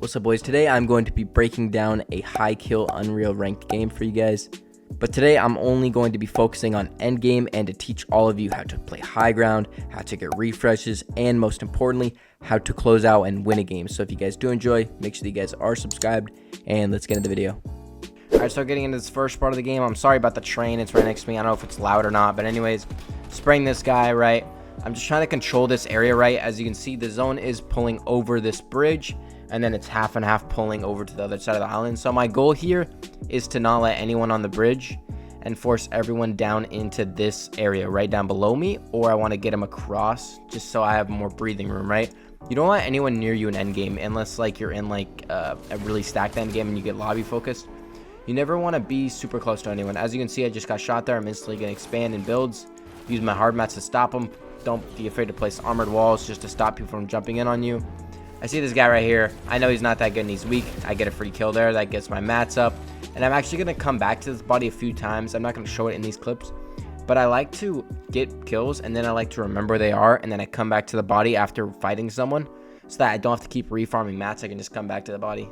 What's up, boys? Today I'm going to be breaking down a high kill Unreal ranked game for you guys. But today I'm only going to be focusing on endgame and to teach all of you how to play high ground, how to get refreshes, and most importantly, how to close out and win a game. So if you guys do enjoy, make sure that you guys are subscribed, and let's get into the video. Alright, so getting into this first part of the game, I'm sorry about the train, it's right next to me. I don't know if it's loud or not, but anyways, spraying this guy, right? I'm just trying to control this area, right? As you can see, the zone is pulling over this bridge, and then it's half and half pulling over to the other side of the island. So my goal here is to not let anyone on the bridge and force everyone down into this area right down below me, or I want to get them across just so I have more breathing room, right? You don't want anyone near you in endgame unless like you're in like a really stacked endgame and you get lobby focused. You never want to be super close to anyone. As you can see, I just got shot there. I'm instantly going to expand and builds. Use my hard mats to stop them. Don't be afraid to place armored walls just to stop people from jumping in on you. I see this guy right here. I know he's not that good and he's weak. I get a free kill there. That gets my mats up. And I'm actually going to come back to this body a few times. I'm not going to show it in these clips. But I like to get kills and then I like to remember where they are. And then I come back to the body after fighting someone so that I don't have to keep refarming mats. I can just come back to the body.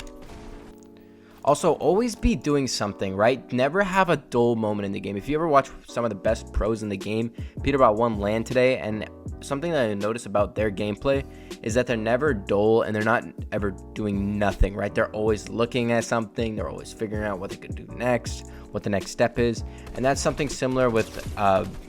Also, always be doing something, right? Never have a dull moment in the game. If you ever watch some of the best pros in the game, Peter bought one LAN today, and something that I notice about their gameplay is that they're never dull and they're not ever doing nothing, right? They're always looking at something. They're always figuring out what they could do next, what the next step is. And that's something similar with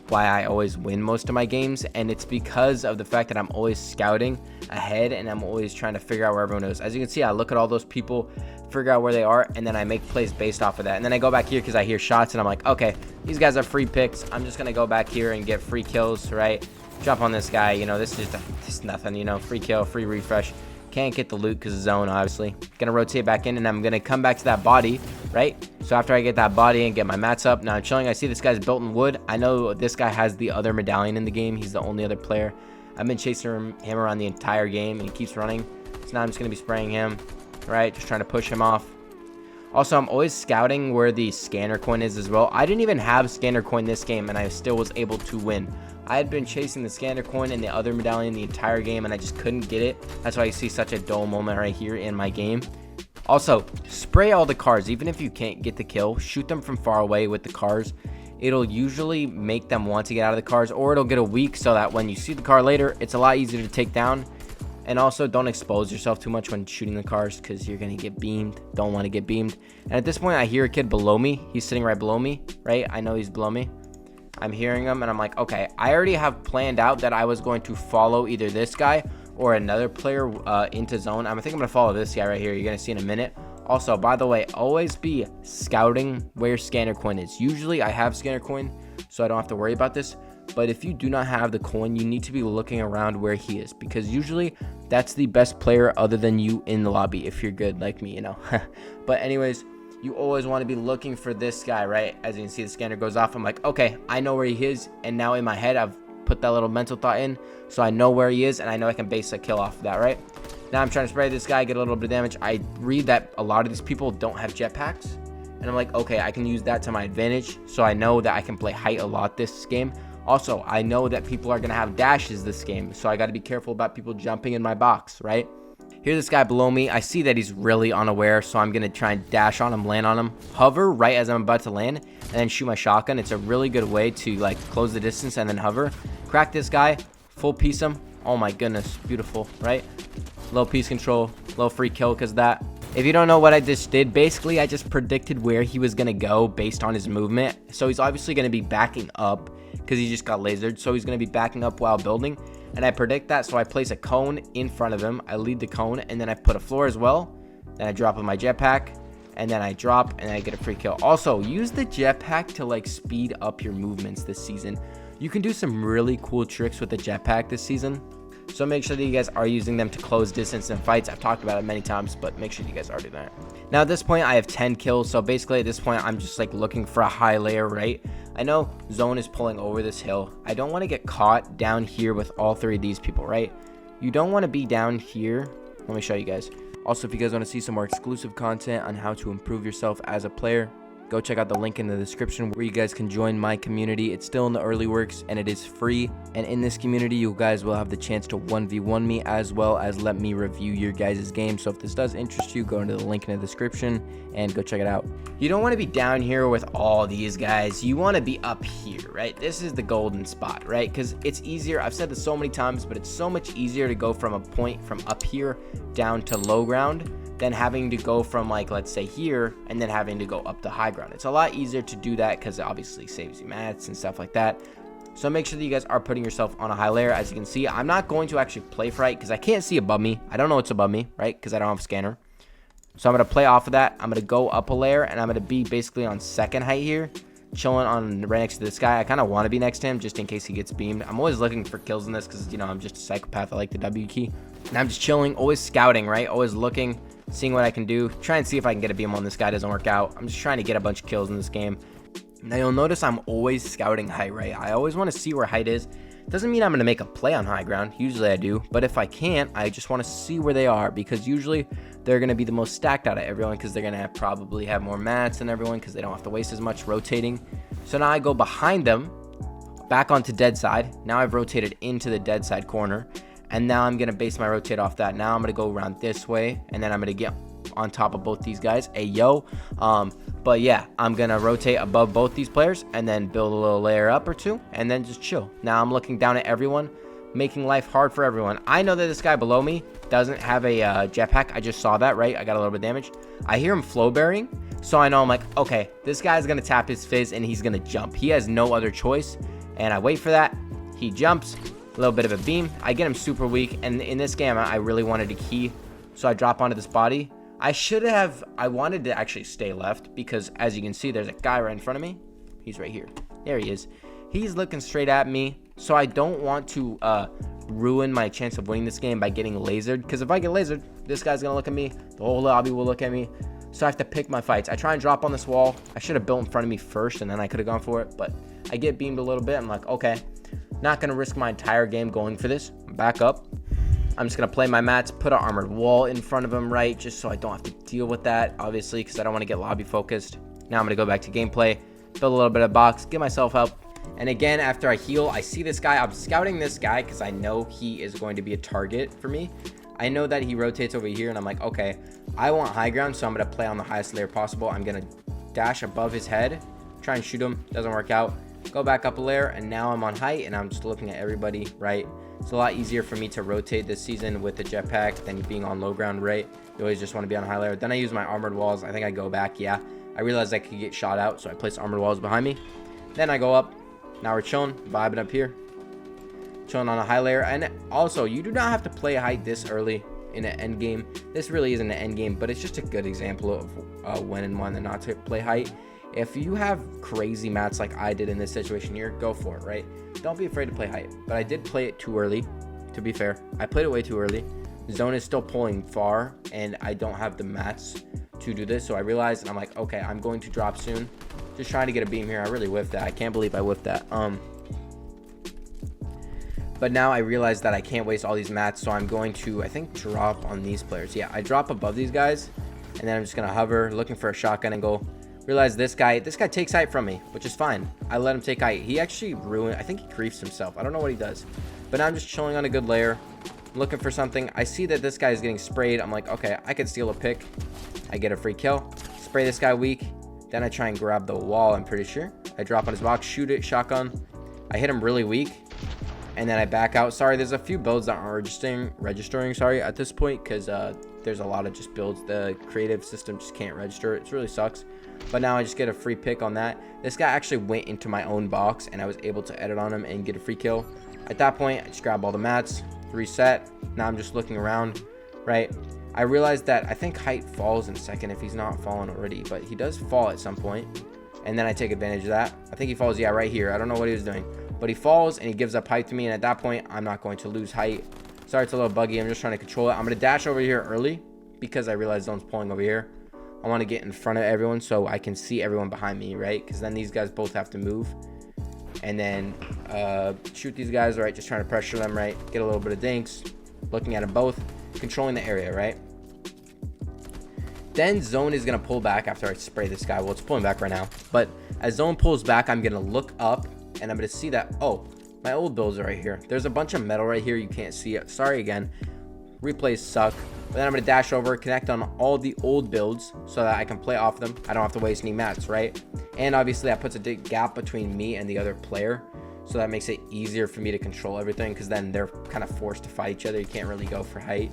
why I always win most of my games. And it's because of the fact that I'm always scouting ahead and I'm always trying to figure out where everyone is. As you can see, I look at all those people, figure out where they are, and then I make plays based off of that. And then I go back here because I hear shots and I'm like, okay, these guys are free picks. I'm just going to go back here and get free kills, right? Jump on this guy. You know, this is just nothing, you know, free kill, free refresh. Can't get the loot because of zone, obviously. Gonna rotate back in and I'm gonna come back to that body, right? So after I get that body and get my mats up, now I'm chilling. I see this guy's built in wood. I know this guy has the other medallion in the game. He's the only other player. I've been chasing him around the entire game and he keeps running. So now I'm just gonna be spraying him, right? Just trying to push him off. Also, I'm always scouting where the scanner coin is as well. I didn't even have scanner coin this game and I still was able to win. I had been chasing the scanner coin and the other medallion the entire game and I just couldn't get it. That's why you see such a dull moment right here in my game. Also, spray all the cars. Even if you can't get the kill, shoot them from far away with the cars. It'll usually make them want to get out of the cars, or it'll get a weak so that when you see the car later, it's a lot easier to take down. And also, don't expose yourself too much when shooting the cars because you're going to get beamed. Don't want to get beamed. And at this point, I hear a kid below me. He's sitting right below me, right? I know he's below me. I'm hearing him and I'm like, okay, I already have planned out that I was going to follow either this guy or another player into zone. I think I'm going to follow this guy right here. You're going to see in a minute. Also, by the way, always be scouting where scanner coin is. Usually I have scanner coin, so I don't have to worry about this. But if you do not have the coin, you need to be looking around where he is, because usually that's the best player other than you in the lobby if you're good like me, you know. But anyways, you always want to be looking for this guy, right? As you can see, the scanner goes off. I'm like, okay, I know where he is. And now in my head, I've put that little mental thought in. So I know where he is and I know I can base a kill off of that, right? Now I'm trying to spray this guy, get a little bit of damage. I read that a lot of these people don't have jetpacks. And I'm like, okay, I can use that to my advantage. So I know that I can play height a lot this game. Also, I know that people are going to have dashes this game. So I got to be careful about people jumping in my box, right? Here's this guy below me. I see that he's really unaware, so I'm going to try and dash on him, land on him, hover right as I'm about to land, and then shoot my shotgun. It's a really good way to like close the distance and then hover. Crack this guy, full piece him. Oh my goodness, beautiful, right? Low piece control, low free kill because of that. If you don't know what I just did, basically I just predicted where he was going to go based on his movement. So he's obviously going to be backing up because he just got lasered. So he's going to be backing up while building. And I predict that, so I place a cone in front of him. I lead the cone, and then I put a floor as well. Then I drop with my jetpack, and then I drop, and I get a free kill. Also, use the jetpack to like speed up your movements this season. You can do some really cool tricks with the jetpack this season. So make sure that you guys are using them to close distance in fights. I've talked about it many times, but make sure you guys are doing that. Now at this point, I have 10 kills. So basically at this point, I'm just like looking for a high layer, right? I know zone is pulling over this hill. I don't want to get caught down here with all three of these people, right? You don't want to be down here. Let me show you guys. Also, if you guys want to see some more exclusive content on how to improve yourself as a player, go check out the link in the description where you guys can join my community. It's still in the early works and it is free. And in this community, you guys will have the chance to 1v1 me as well as let me review your guys' game. So if this does interest you, go into the link in the description and go check it out. You don't want to be down here with all these guys. You want to be up here, right? This is the golden spot, right? Because it's easier. I've said this so many times, but it's so much easier to go from a point from up here down to low ground than having to go from, like, let's say here and then having to go up to high ground. It's a lot easier to do that because it obviously saves you mats and stuff like that. So make sure that you guys are putting yourself on a high layer. As you can see, I'm not going to actually play FORTNITE because I can't see above me. I don't know what's above me, right? Because I don't have a scanner. So I'm going to play off of that. I'm going to go up a layer and I'm going to be basically on second height here, chilling on right next to this guy. I kind of want to be next to him just in case he gets beamed. I'm always looking for kills in this because, you know, I'm just a psychopath. I like the W key. And I'm just chilling, always scouting, right? Always looking, seeing what I can do. Try and see if I can get a beam on this guy. Doesn't work out. I'm just trying to get a bunch of kills in this game. Now you'll notice I'm always scouting height, right? I always want to see where height is. Doesn't mean I'm going to make a play on high ground. Usually I do. But if I can't, I just want to see where they are because usually they're going to be the most stacked out of everyone because they're going to probably have more mats than everyone because they don't have to waste as much rotating. So now I go behind them, back onto dead side. Now I've rotated into the dead side corner. And now I'm going to base my rotate off that. Now I'm going to go around this way. And then I'm going to get on top of both these guys. Hey, yo. But yeah, I'm going to rotate above both these players and then build a little layer up or two and then just chill. Now I'm looking down at everyone, making life hard for everyone. I know that this guy below me doesn't have a jetpack. I just saw that, right? I got a little bit of damage. I hear him flow bearing. So I know I'm like, okay, this guy's going to tap his fizz and he's going to jump. He has no other choice. And I wait for that. He jumps. A little bit of a beam. I get him super weak. And in this game, I really wanted to key. So I drop onto this body. I wanted to actually stay left because as you can see, there's a guy right in front of me. He's right here. There he is. He's looking straight at me. So I don't want to ruin my chance of winning this game by getting lasered. Because if I get lasered, this guy's going to look at me. The whole lobby will look at me. So I have to pick my fights. I try and drop on this wall. I should have built in front of me first and then I could have gone for it. But I get beamed a little bit. I'm like, okay, not going to risk my entire game going for this. Back up. I'm just going to play my mats, put an armored wall in front of him, right? Just so I don't have to deal with that, obviously, because I don't want to get lobby focused. Now I'm going to go back to gameplay, build a little bit of box, give myself help. And again, after I heal, I see this guy. I'm scouting this guy because I know he is going to be a target for me. I know that he rotates over here, and I'm like, okay, I want high ground, so I'm going to play on the highest layer possible. I'm going to dash above his head, try and shoot him. Doesn't work out. Go back up a layer, and now I'm on height, and I'm just looking at everybody, right? It's a lot easier for me to rotate this season with the jetpack than being on low ground, right? You always just want to be on a high layer. Then I use my armored walls. I think I go back, yeah. I realized I could get shot out, so I place armored walls behind me. Then I go up. Now we're chilling, vibing up here. Chilling on a high layer. And also, you do not have to play height this early in an end game. This really isn't an end game, but it's just a good example of when and when not to play height. If you have crazy mats like I did in this situation here, go for it, right? Don't be afraid to play height. But I did play it too early, to be fair. I played it way too early. The zone is still pulling far, and I don't have the mats to do this. So I realized, and I'm like, okay, I'm going to drop soon. Just trying to get a beam here. I really whiffed that. I can't believe I whiffed that. But now I realize that I can't waste all these mats, so I'm going to, I think, drop on these players. Yeah, I drop above these guys, and then I'm just going to hover, looking for a shotgun angle. Realize this guy takes height from me, which is fine. I let him take height. He actually ruined, I think he griefs himself. I don't know what he does. But now I'm just chilling on a good layer, looking for something. I see that this guy is getting sprayed. I'm like, okay, I could steal a pick. I get a free kill. Spray this guy weak. Then I try and grab the wall, I'm pretty sure. I drop on his box, shoot it, shotgun. I hit him really weak. And then I back out. Sorry, there's a few builds that aren't registering, sorry, at this point, because there's a lot of just builds. The creative system just can't register. It really sucks. But now I just get a free pick on that. This guy actually went into my own box, and I was able to edit on him and get a free kill. At that point, I just grab all the mats, reset. Now I'm just looking around, right? I realized that I think height falls in second if he's not fallen already, but he does fall at some point. And then I take advantage of that. I think he falls, yeah, right here. I don't know what he was doing. But he falls, and he gives up height to me, and at that point, I'm not going to lose height. Sorry, it's a little buggy. I'm just trying to control it. I'm going to dash over here early because I realize zone's pulling over here. I want to get in front of everyone so I can see everyone behind me, right? Because then these guys both have to move. And then shoot these guys, right? Just trying to pressure them, right? Get a little bit of dinks. Looking at them both. Controlling the area, right? Then zone is going to pull back after I spray this guy. Well, it's pulling back right now. But as zone pulls back, I'm going to look up and I'm going to see that, oh, my old builds are right here. There's a bunch of metal right here. You can't see it. Sorry again. Replays suck. But then I'm going to dash over, connect on all the old builds so that I can play off them. I don't have to waste any mats, right? And obviously that puts a big gap between me and the other player. So that makes it easier for me to control everything, because then they're kind of forced to fight each other. You can't really go for height.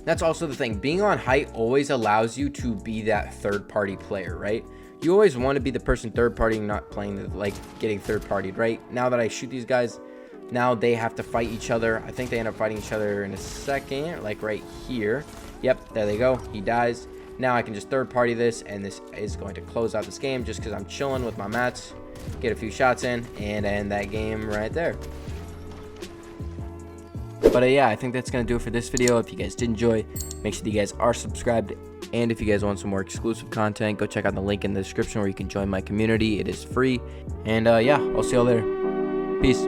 That's also the thing. Being on height always allows you to be that third-party player, right? You always want to be the person third-partying, not playing, like, getting third-partied, right? Now that I shoot these guys, now they have to fight each other. I think they end up fighting each other in a second, like right here. Yep, there they go. He dies. Now I can just third-party this, and this is going to close out this game just because I'm chilling with my mats. Get a few shots in and end that game right there. But yeah, I think that's gonna do it for this video. If you guys did enjoy, make sure that you guys are subscribed, and if you guys want some more exclusive content, go check out the link in the description where you can join my community. It is free. And yeah, I'll see y'all later. Peace.